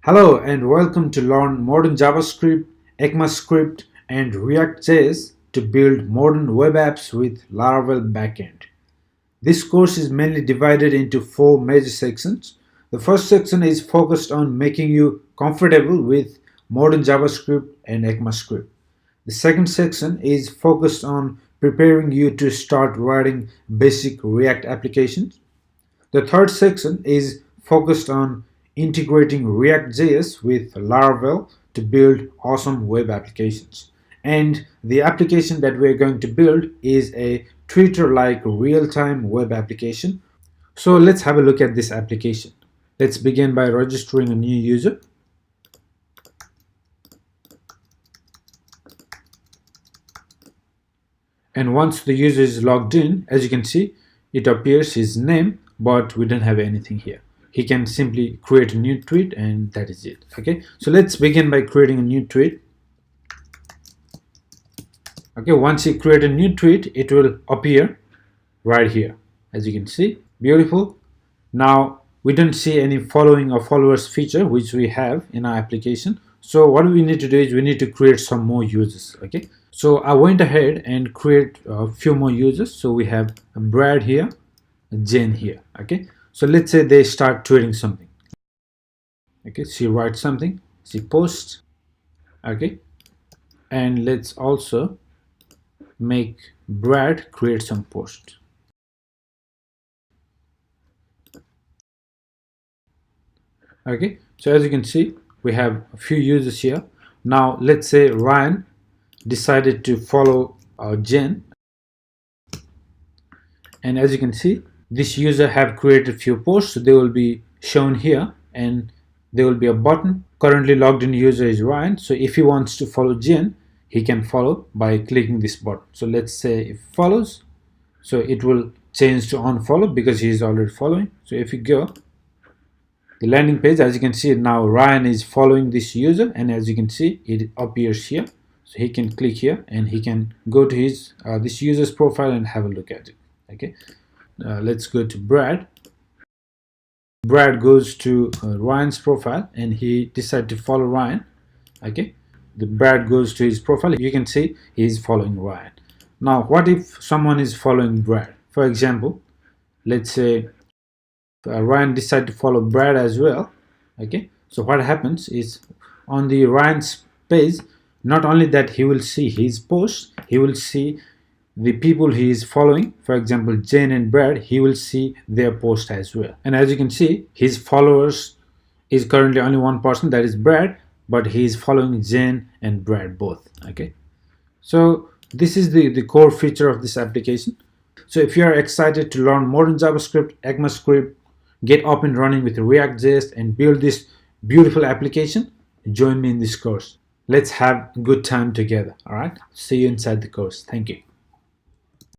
Hello and welcome to learn modern JavaScript, ECMAScript, and React.js to build modern web apps with Laravel backend. This course is mainly divided into four major sections. The first section is focused on making you comfortable with modern JavaScript and ECMAScript. The second section is focused on preparing you to start writing basic React applications. The third section is focused on integrating React.js with Laravel to build awesome web applications. And the application that we're going to build is a Twitter-like real-time web application. So let's have a look at this application. Let's begin by registering a new user. And once the user is logged in, as you can see, it appears his name, but we don't have anything here. He can simply create a new tweet and that is it. Okay, so let's begin by creating a new tweet. Okay, once you create a new tweet, it will appear right here, as you can see. Beautiful. Now we don't see any following or followers feature which we have in our application. So what we need to do is we need to create some more users. Okay, so I went ahead and create a few more users. So we have Brad here, Jen here. Okay, so let's say they start tweeting something. Okay, she writes something, she posts. Okay, and let's also make Brad create some post. Okay, so as you can see, we have a few users here. Now let's say Ryan decided to follow Jen, and as you can see, this user have created a few posts, so they will be shown here, and there will be a button. Currently logged in user is Ryan, so if he wants to follow Jen, he can follow by clicking this button. So let's say if follows, so it will change to unfollow because he is already following. So if you go the landing page, as you can see, now Ryan is following this user, and as you can see, it appears here. So he can click here and he can go to his this user's profile and have a look at it. Okay, let's go to Brad. Brad goes to Ryan's profile and he decided to follow Ryan. Okay, the Brad goes to his profile. You can see he's following Ryan. Now what if someone is following Brad? For example, let's say Ryan decided to follow Brad as well. Okay, so what happens is on the Ryan's page, not only that he will see his posts, he will see the people he is following. For example, Jane and Brad, he will see their post as well. And as you can see, his followers is currently only one person, that is Brad, but he is following Jane and Brad both. Okay, so this is the core feature of this application. So if you are excited to learn modern JavaScript, ECMAScript, get up and running with React.js and build this beautiful application, join me in this course. Let's have a good time together. All right, see you inside the course. Thank you.